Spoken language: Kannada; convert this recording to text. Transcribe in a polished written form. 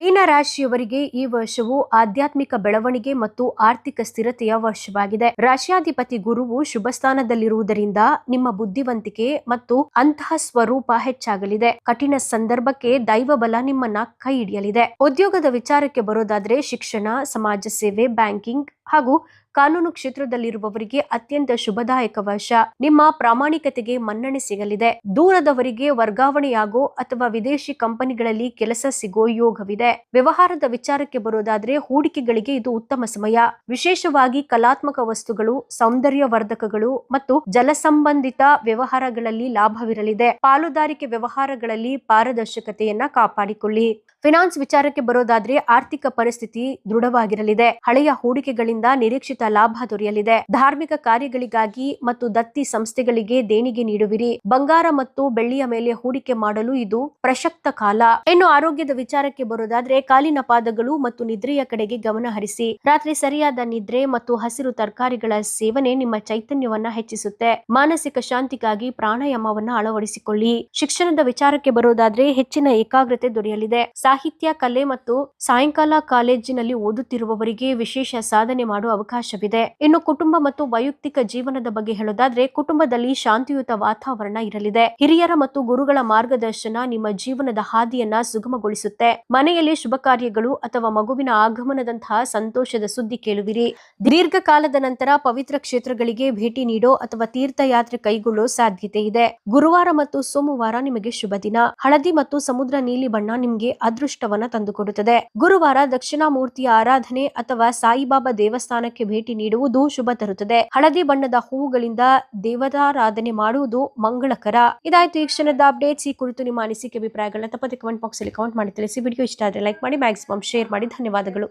ಮೀನ ರಾಶಿಯವರಿಗೆ ಈ ವರ್ಷವು ಆಧ್ಯಾತ್ಮಿಕ ಬೆಳವಣಿಗೆ ಮತ್ತು ಆರ್ಥಿಕ ಸ್ಥಿರತೆಯ ವರ್ಷವಾಗಿದೆ. ರಾಶಿಯಾಧಿಪತಿ ಗುರುವು ಶುಭ ಸ್ಥಾನದಲ್ಲಿರುವುದರಿಂದ ನಿಮ್ಮ ಬುದ್ಧಿವಂತಿಕೆ ಮತ್ತು ಅಂತಹ ಸ್ವರೂಪ ಹೆಚ್ಚಾಗಲಿದೆ. ಕಠಿಣ ಸಂದರ್ಭಕ್ಕೆ ದೈವ ಬಲ ನಿಮ್ಮನ್ನ ಕೈ ಹಿಡಿಯಲಿದೆ. ಉದ್ಯೋಗದ ವಿಚಾರಕ್ಕೆ ಬರೋದಾದ್ರೆ ಶಿಕ್ಷಣ, ಸಮಾಜ ಸೇವೆ, ಬ್ಯಾಂಕಿಂಗ್ ಹಾಗೂ ಕಾನೂನು ಕ್ಷೇತ್ರದಲ್ಲಿರುವವರಿಗೆ ಅತ್ಯಂತ ಶುಭದಾಯಕ ವರ್ಷ. ನಿಮ್ಮ ಪ್ರಾಮಾಣಿಕತೆಗೆ ಮನ್ನಣೆ ಸಿಗಲಿದೆ. ದೂರದವರಿಗೆ ವರ್ಗಾವಣೆಯಾಗೋ ಅಥವಾ ವಿದೇಶಿ ಕಂಪನಿಗಳಲ್ಲಿ ಕೆಲಸ ಸಿಗೋ ಯೋಗವಿದೆ. ವ್ಯವಹಾರದ ವಿಚಾರಕ್ಕೆ ಬರೋದಾದ್ರೆ ಹೂಡಿಕೆಗಳಿಗೆ ಇದು ಉತ್ತಮ ಸಮಯ. ವಿಶೇಷವಾಗಿ ಕಲಾತ್ಮಕ ವಸ್ತುಗಳು, ಸೌಂದರ್ಯವರ್ಧಕಗಳು ಮತ್ತು ಜಲ ಸಂಬಂಧಿತ ವ್ಯವಹಾರಗಳಲ್ಲಿ ಲಾಭವಿರಲಿದೆ. ಪಾಲುದಾರಿಕೆ ವ್ಯವಹಾರಗಳಲ್ಲಿ ಪಾರದರ್ಶಕತೆಯನ್ನ ಕಾಪಾಡಿಕೊಳ್ಳಿ. ಫಿನಾನ್ಸ್ ವಿಚಾರಕ್ಕೆ ಬರೋದಾದ್ರೆ ಆರ್ಥಿಕ ಪರಿಸ್ಥಿತಿ ದೃಢವಾಗಿರಲಿದೆ. ಹಳೆಯ ಹೂಡಿಕೆಗಳಿಂದ ನಿರೀಕ್ಷಿತ ಲಾಭ ದೊರೆಯಲಿದೆ. ಧಾರ್ಮಿಕ ಕಾರ್ಯಗಳಿಗಾಗಿ ಮತ್ತು ದತ್ತಿ ಸಂಸ್ಥೆಗಳಿಗೆ ದೇಣಿಗೆ ನೀಡುವಿರಿ. ಬಂಗಾರ ಮತ್ತು ಬೆಳ್ಳಿಯ ಮೇಲೆ ಹೂಡಿಕೆ ಮಾಡಲು ಇದು ಪ್ರಸಕ್ತ ಕಾಲ. ಇನ್ನು ಆರೋಗ್ಯದ ವಿಚಾರಕ್ಕೆ ಬರೋದಾದ್ರೆ ಕಾಲಿನ ಪಾದಗಳು ಮತ್ತು ನಿದ್ರೆಯ ಕಡೆಗೆ ಗಮನ ಹರಿಸಿ. ರಾತ್ರಿ ಸರಿಯಾದ ನಿದ್ರೆ ಮತ್ತು ಹಸಿರು ತರಕಾರಿಗಳ ಸೇವನೆ ನಿಮ್ಮ ಚೈತನ್ಯವನ್ನ ಹೆಚ್ಚಿಸುತ್ತೆ. ಮಾನಸಿಕ ಶಾಂತಿಗಾಗಿ ಪ್ರಾಣಾಯಾಮವನ್ನ ಅಳವಡಿಸಿಕೊಳ್ಳಿ. ಶಿಕ್ಷಣದ ವಿಚಾರಕ್ಕೆ ಬರೋದಾದ್ರೆ ಹೆಚ್ಚಿನ ಏಕಾಗ್ರತೆ ದೊರೆಯಲಿದೆ. ಸಾಹಿತ್ಯ, ಕಲೆ ಮತ್ತು ಸಾಯಂಕಾಲ ಕಾಲೇಜಿನಲ್ಲಿ ಓದುತ್ತಿರುವವರಿಗೆ ವಿಶೇಷ ಸಾಧನೆ ಮಾಡುವ ಅವಕಾಶವಿದೆ. ಇನ್ನು ಕುಟುಂಬ ಮತ್ತು ವೈಯಕ್ತಿಕ ಜೀವನದ ಬಗ್ಗೆ ಹೇಳೋದಾದ್ರೆ ಕುಟುಂಬದಲ್ಲಿ ಶಾಂತಿಯುತ ವಾತಾವರಣ ಇರಲಿದೆ. ಹಿರಿಯರ ಮತ್ತು ಗುರುಗಳ ಮಾರ್ಗದರ್ಶನ ನಿಮ್ಮ ಜೀವನದ ಹಾದಿಯನ್ನ ಸುಗಮಗೊಳಿಸುತ್ತೆ. ಮನೆಯಲ್ಲಿ ಶುಭ ಕಾರ್ಯಗಳು ಅಥವಾ ಮಗುವಿನ ಆಗಮನದಂತಹ ಸಂತೋಷದ ಸುದ್ದಿ ಕೇಳುವಿರಿ. ದೀರ್ಘಕಾಲದ ನಂತರ ಪವಿತ್ರ ಕ್ಷೇತ್ರಗಳಿಗೆ ಭೇಟಿ ನೀಡೋ ಅಥವಾ ತೀರ್ಥಯಾತ್ರೆ ಕೈಗೊಳ್ಳೋ ಸಾಧ್ಯತೆ ಇದೆ. ಗುರುವಾರ ಮತ್ತು ಸೋಮವಾರ ನಿಮಗೆ ಶುಭ ದಿನ. ಹಳದಿ ಮತ್ತು ಸಮುದ್ರ ನೀಲಿ ಬಣ್ಣ ನಿಮಗೆ ಅದೃಷ್ಟವನ್ನ ತಂದುಕೊಡುತ್ತದೆ. ಗುರುವಾರ ದಕ್ಷಿಣಾಮೂರ್ತಿಯ ಆರಾಧನೆ ಅಥವಾ ಸಾಯಿಬಾಬಾ ದೇವಸ್ಥಾನಕ್ಕೆ ಭೇಟಿ ನೀಡುವುದು ಶುಭ ತರುತ್ತದೆ. ಹಳದಿ ಬಣ್ಣದ ಹೂವುಗಳಿಂದ ದೇವತಾರಾಧನೆ ಮಾಡುವುದು ಮಂಗಳಕರ. ಇದಾಯ್ತು ಈ ಕ್ಷಣದ ಅಪ್ಡೇಟ್ಸ್. ಈ ಕುರಿತು ನಿಮ್ಮ ಅನಿಸಿಕೆ ಅಭಿಪ್ರಾಯಗಳನ್ನ ತಪ್ಪದೆ ಕಮೆಂಟ್ ಬಾಕ್ಸ್ ಅಲ್ಲಿ ಕಮೆಂಟ್ ಮಾಡಿ ತಿಳಿಸಿ. ವಿಡಿಯೋ ಇಷ್ಟ ಆದ್ರೆ ಲೈಕ್ ಮಾಡಿ, ಮ್ಯಾಕ್ಸಿಮಮ್ ಶೇರ್ ಮಾಡಿ. ಧನ್ಯವಾದಗಳು.